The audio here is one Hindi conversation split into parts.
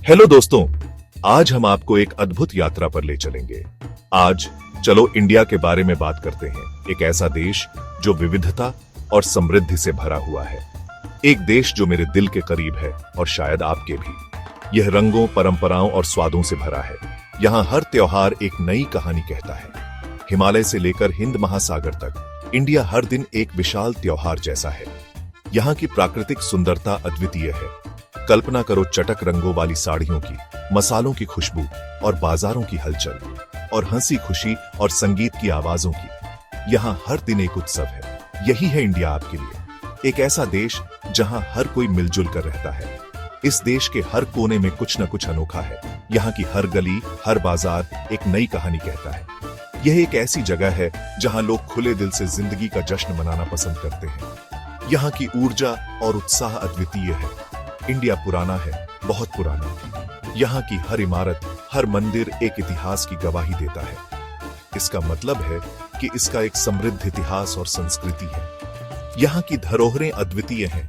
हेलो दोस्तों, आज हम आपको एक अद्भुत यात्रा पर ले चलेंगे। आज चलो इंडिया के बारे में बात करते हैं। एक ऐसा देश जो विविधता और समृद्धि से भरा हुआ है। एक देश जो मेरे दिल के करीब है और शायद आपके भी। यह रंगों, परंपराओं और स्वादों से भरा है। यहाँ हर त्योहार एक नई कहानी कहता है। हिमालय से लेकर हिंद महासागर तक इंडिया हर दिन एक विशाल त्योहार जैसा है। यहाँ की प्राकृतिक सुंदरता अद्वितीय है। कल्पना करो चटक रंगों वाली साड़ियों की, मसालों की खुशबू और बाजारों की हलचल, और हंसी खुशी और संगीत की आवाजों की। यहाँ हर दिन एक उत्सव है। यही है इंडिया आपके लिए, एक ऐसा देश जहाँ हर कोई मिलजुल कर रहता है। इस देश के हर कोने में कुछ न कुछ अनोखा है। यहाँ की हर गली, हर बाजार एक नई कहानी कहता है। यह एक ऐसी जगह है जहाँ लोग खुले दिल से जिंदगी का जश्न मनाना पसंद करते हैं। यहाँ की ऊर्जा और उत्साह अद्वितीय है। इंडिया पुराना है, बहुत पुराना। यहाँ की हर इमारत, हर मंदिर एक इतिहास की गवाही देता है। इसका मतलब है कि इसका एक समृद्ध इतिहास और संस्कृति है। यहाँ की धरोहरें अद्वितीय हैं।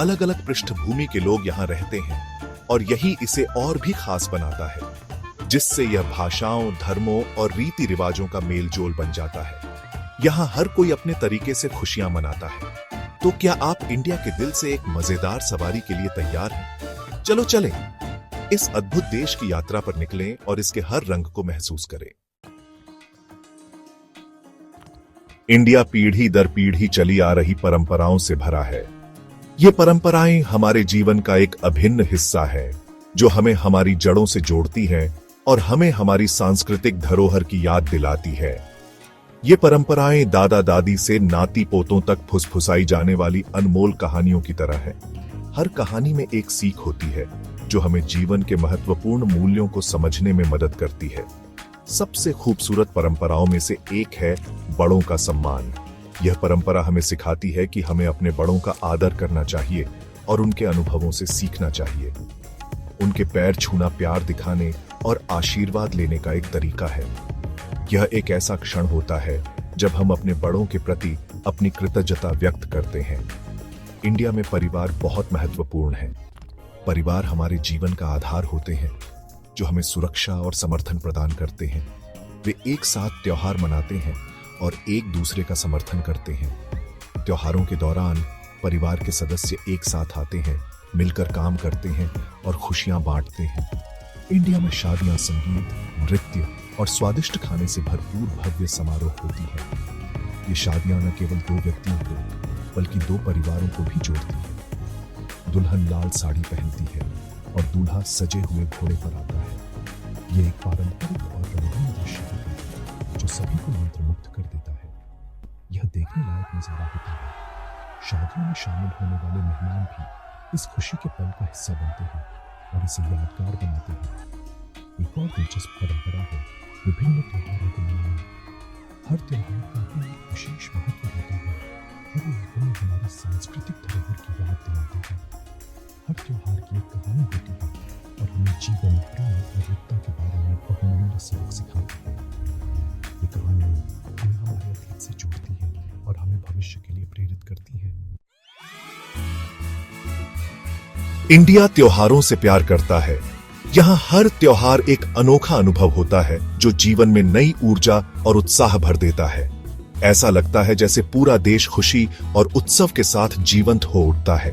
अलग अलग पृष्ठभूमि के लोग यहाँ रहते हैं और यही इसे और भी खास बनाता है, जिससे यह भाषाओं, धर्मों और रीति रिवाजों का मेलजोल बन जाता है। यहाँ हर कोई अपने तरीके से खुशियां मनाता है। तो क्या आप इंडिया के दिल से एक मजेदार सवारी के लिए तैयार हैं? चलो चलें, इस अद्भुत देश की यात्रा पर निकलें और इसके हर रंग को महसूस करें। इंडिया पीढ़ी दर पीढ़ी चली आ रही परंपराओं से भरा है। ये परंपराएं हमारे जीवन का एक अभिन्न हिस्सा है, जो हमें हमारी जड़ों से जोड़ती है और हमें हमारी सांस्कृतिक धरोहर की याद दिलाती है। ये परंपराएं दादा दादी से नाती पोतों तक फुसफुसाई जाने वाली अनमोल कहानियों की तरह है। हर कहानी में एक सीख होती है जो हमें जीवन के महत्वपूर्ण मूल्यों को समझने में मदद करती है। सबसे खूबसूरत परंपराओं में से एक है बड़ों का सम्मान। यह परंपरा हमें सिखाती है कि हमें अपने बड़ों का आदर करना चाहिए और उनके अनुभवों से सीखना चाहिए। उनके पैर छूना प्यार दिखाने और आशीर्वाद लेने का एक तरीका है। यह एक ऐसा क्षण होता है जब हम अपने बड़ों के प्रति अपनी कृतज्ञता व्यक्त करते हैं। इंडिया में परिवार बहुत महत्वपूर्ण है। परिवार हमारे जीवन का आधार होते हैं, जो हमें सुरक्षा और समर्थन प्रदान करते हैं। वे एक साथ त्योहार मनाते हैं और एक दूसरे का समर्थन करते हैं। त्योहारों के दौरान परिवार के सदस्य एक साथ आते हैं, मिलकर काम करते हैं और खुशियां बांटते हैं। इंडिया में शादियां संगीत, नृत्य और स्वादिष्ट खाने से भरपूर भव्य समारोह होती है। ये शादियां न केवल दो व्यक्तियों को बल्कि दो परिवारों को भी जोड़ती है। दुल्हन लाल साड़ी पहनती है और दूल्हा सजे हुए घोड़े पर आता है। ये एक पारंपरिक और रंगीन दृश्य है जो सभी को मंत्रमुग्ध कर देता है। यह देखने लायक नजारा होता है। शादियों में शामिल होने वाले मेहमान भी इस खुशी के पल का हिस्सा बनते हैं और इसे यादगार बनाते हैं। एक और दिलचस्प परंपरा है विभिन्न त्योहारों को मनाना। हर त्योहार का अपना एक विशेष महत्व होता है और ये हमें हमारी सांस्कृतिक धरोहर की याद दिलाता है। हर त्योहार की एक कहानी होती है और हमें जीवन, प्रेम और एकता के बारे में बहुमूल्य सबक सिखाती है। ये कहानी हमें हमारे अतीत से जोड़ती है और हमें भविष्य के लिए प्रेरित करती है। इंडिया त्योहारों से प्यार करता है। यहाँ हर त्योहार एक अनोखा अनुभव होता है जो जीवन में नई ऊर्जा और उत्साह भर देता है। ऐसा लगता है जैसे पूरा देश खुशी और उत्सव के साथ जीवंत हो उठता है।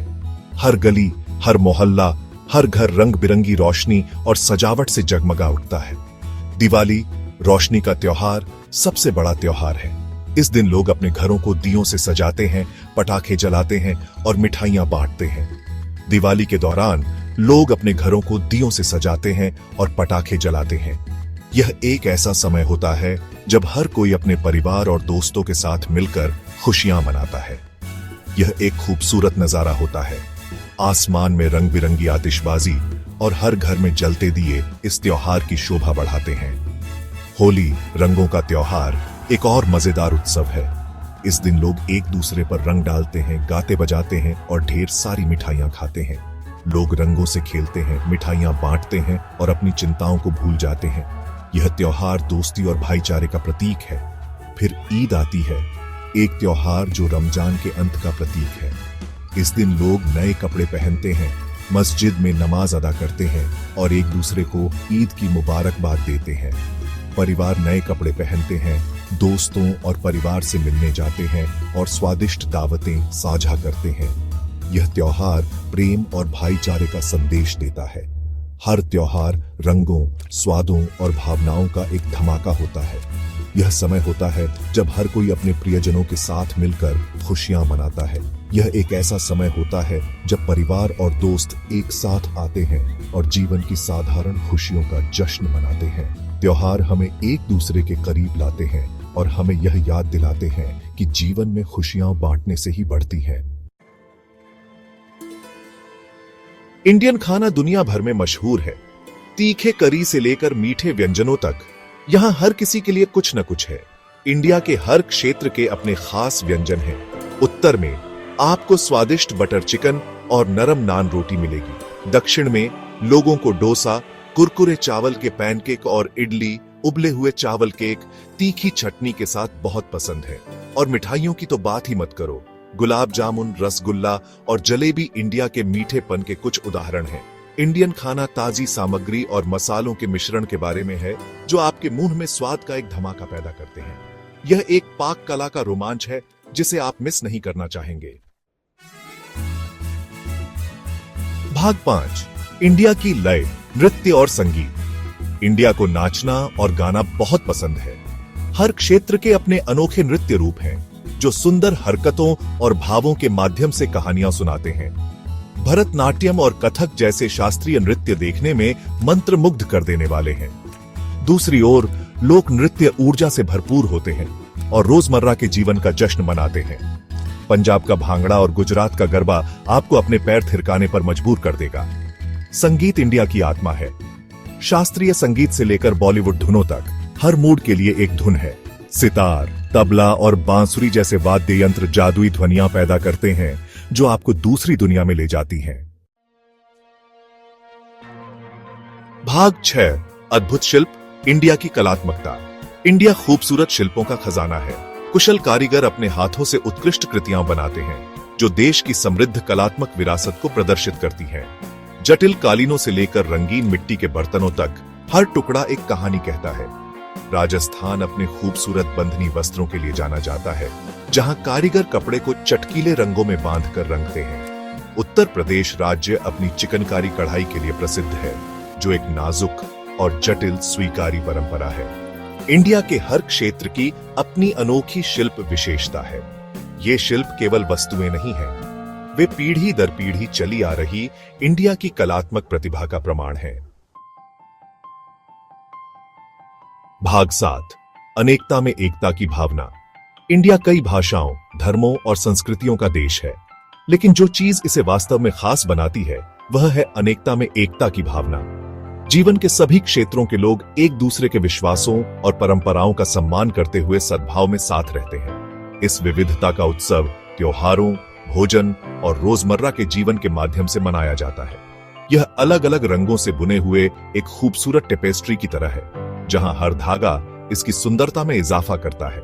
हर गली, हर मोहल्ला, हर घर रंग बिरंगी रोशनी और सजावट से जगमगा उठता है। दिवाली, रोशनी का त्योहार, सबसे बड़ा त्योहार है। इस दिन लोग अपने घरों को दियों से सजाते हैं, पटाखे जलाते हैं और मिठाइयां बांटते हैं। दिवाली के दौरान लोग अपने घरों को दियों से सजाते हैं और पटाखे जलाते हैं। यह एक ऐसा समय होता है जब हर कोई अपने परिवार और दोस्तों के साथ मिलकर खुशियां मनाता है। यह एक खूबसूरत नजारा होता है। आसमान में रंग बिरंगी आतिशबाजी और हर घर में जलते दिए इस त्योहार की शोभा बढ़ाते हैं। होली, रंगों का त्योहार, एक और मजेदार उत्सव है। इस दिन लोग एक दूसरे पर रंग डालते हैं, गाते बजाते हैं और ढेर सारी मिठाइयां खाते हैं। लोग रंगों से खेलते हैं, मिठाइयां बांटते हैं और अपनी चिंताओं को भूल जाते हैं। यह त्योहार दोस्ती और भाईचारे का प्रतीक है। फिर ईद आती है, एक त्योहार जो रमजान के अंत का प्रतीक है। इस दिन लोग नए कपड़े पहनते हैं, मस्जिद में नमाज अदा करते हैं और एक दूसरे को ईद की मुबारकबाद देते हैं। परिवार नए कपड़े पहनते हैं, दोस्तों और परिवार से मिलने जाते हैं और स्वादिष्ट दावतें साझा करते हैं। यह त्योहार प्रेम और भाईचारे का संदेश देता है। हर त्योहार रंगों, स्वादों और भावनाओं का एक धमाका होता है। यह समय होता है जब हर कोई अपने प्रियजनों के साथ मिलकर खुशियां मनाता है। यह एक ऐसा समय होता है जब परिवार और दोस्त एक साथ आते हैं और जीवन की साधारण खुशियों का जश्न मनाते हैं। त्योहार हमें एक दूसरे के करीब लाते हैं और हमें यह याद दिलाते हैं कि जीवन में खुशियां बांटने से ही बढ़ती हैं। इंडियन खाना दुनिया भर में मशहूर है। तीखे करी से लेकर मीठे व्यंजनों तक यहां हर किसी के लिए कुछ न कुछ है। इंडिया के हर क्षेत्र के अपने खास व्यंजन हैं। उत्तर में आपको स्वादिष्ट बटर चिकन और नरम नान रोटी मिलेगी। दक्षिण में लोगों को डोसा, कुरकुरे चावल के पैनकेक और इडली, उबले हुए चावल केक तीखी चटनी के साथ बहुत पसंद है। और मिठाइयों की तो बात ही मत करो। गुलाब जामुन, रसगुल्ला और जलेबी इंडिया के मीठेपन के कुछ उदाहरण हैं। इंडियन खाना ताजी सामग्री और मसालों के मिश्रण के बारे में है जो आपके मुंह में स्वाद का एक धमाका पैदा करते हैं। यह एक पाक कला का रोमांच है जिसे आप मिस नहीं करना चाहेंगे। भाग 5, इंडिया की लय, नृत्य और संगीत। इंडिया को नाचना और गाना बहुत पसंद है। हर क्षेत्र के अपने अनोखे नृत्य रूप हैं जो सुंदर हरकतों और भावों के माध्यम से कहानियां सुनाते हैं। भरतनाट्यम और कथक जैसे शास्त्रीय नृत्य देखने में मंत्रमुग्ध कर देने वाले हैं। दूसरी ओर लोक नृत्य ऊर्जा से भरपूर होते हैं और रोजमर्रा के जीवन का जश्न मनाते हैं। पंजाब का भांगड़ा और गुजरात का गरबा आपको अपने पैर थिरकाने पर मजबूर कर देगा। संगीत इंडिया की आत्मा है। शास्त्रीय संगीत से लेकर बॉलीवुड धुनों तक हर मूड के लिए एक धुन है। सितार, तबला और बांसुरी जैसे वाद्य यंत्र जादुई ध्वनियां पैदा करते हैं जो आपको दूसरी दुनिया में ले जाती हैं। भाग 6, अद्भुत शिल्प, इंडिया की कलात्मकता। इंडिया खूबसूरत शिल्पों का खजाना है। कुशल कारीगर अपने हाथों से उत्कृष्ट कृतियां बनाते हैं जो देश की समृद्ध कलात्मक विरासत को प्रदर्शित करती हैं। जटिल कालीनों से लेकर रंगीन मिट्टी के बर्तनों तक हर टुकड़ा एक कहानी कहता है। राजस्थान अपने खूबसूरत बंधनी वस्त्रों के लिए जाना जाता है जहां कारीगर कपड़े को चटकीले रंगों में बांधकर रंगते हैं। उत्तर प्रदेश राज्य अपनी चिकनकारी कढ़ाई के लिए प्रसिद्ध है जो एक नाजुक और जटिल स्वीकारी परंपरा है। इंडिया के हर क्षेत्र की अपनी अनोखी शिल्प विशेषता है। ये शिल्प केवल वस्तुएं नहीं हैं, वे पीढ़ी दर पीढ़ी चली आ रही इंडिया की कलात्मक प्रतिभा का प्रमाण है। भाग 7, अनेकता में एकता की भावना। इंडिया कई भाषाओं, धर्मों और संस्कृतियों का देश है, लेकिन जो चीज इसे वास्तव में खास बनाती है वह है अनेकता में एकता की भावना। जीवन के सभी क्षेत्रों के लोग एक दूसरे के विश्वासों और परंपराओं का सम्मान करते हुए सद्भाव में साथ रहते हैं। इस विविधता का उत्सव त्योहारों, भोजन और रोजमर्रा के जीवन के माध्यम से मनाया जाता है। यह अलग अलग रंगों से बुने हुए एक खूबसूरत टेपेस्ट्री की तरह है जहां हर धागा इसकी सुंदरता में इजाफा करता है।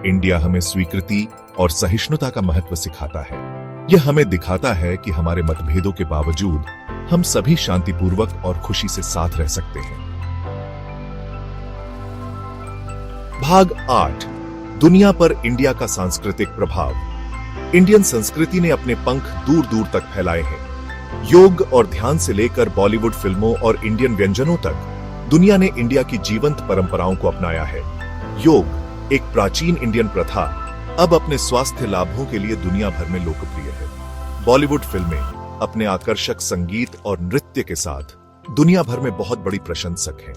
इंडिया हमें स्वीकृति और सहिष्णुता का महत्व सिखाता है। यह हमें दिखाता है कि हमारे मतभेदों के बावजूद हम सभी शांतिपूर्वक और खुशी से साथ रह सकते हैं। भाग 8, दुनिया पर इंडिया का सांस्कृतिक प्रभाव। इंडियन संस्कृति ने अपने पंख दूर दूर तक फैलाए हैं। योग और ध्यान से लेकर बॉलीवुड फिल्मों और इंडियन व्यंजनों तक दुनिया ने इंडिया की जीवंत परंपराओं को अपनाया है। योग, एक प्राचीन इंडियन प्रथा, अब अपने स्वास्थ्य लाभों के लिए दुनिया भर में लोकप्रिय है। बॉलीवुड फिल्में अपने आकर्षक संगीत और नृत्य के साथ दुनिया भर में बहुत बड़ी प्रशंसक हैं।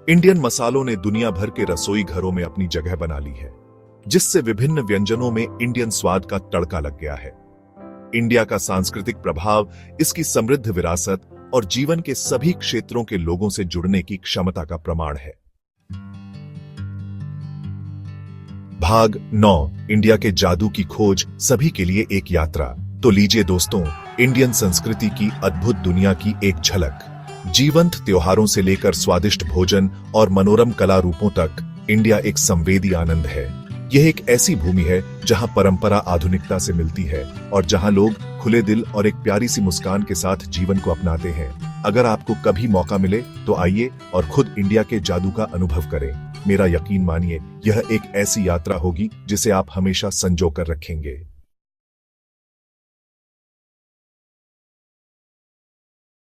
इंडियन मसालों ने दुनिया भर के रसोई घरों में अपनी जगह बना ली है, जिससे विभिन्न व्यंजनों में इंडियन स्वाद का तड़का लग गया है। इंडिया का सांस्कृतिक प्रभाव इसकी समृद्ध विरासत और जीवन के सभी क्षेत्रों के लोगों से जुड़ने की क्षमता का प्रमाण है। भाग 9, इंडिया के जादू की खोज, सभी के लिए एक यात्रा। तो लीजिए दोस्तों, इंडियन संस्कृति की अद्भुत दुनिया की एक झलक। जीवंत त्योहारों से लेकर स्वादिष्ट भोजन और मनोरम कला रूपों तक इंडिया एक संवेदी आनंद है। यह एक ऐसी भूमि है जहां परंपरा आधुनिकता से मिलती है और जहां लोग खुले दिल और एक प्यारी सी मुस्कान के साथ जीवन को अपनाते हैं। अगर आपको कभी मौका मिले तो आइए और खुद इंडिया के जादू का अनुभव करें। मेरा यकीन मानिए, यह एक ऐसी यात्रा होगी जिसे आप हमेशा संजो कर रखेंगे।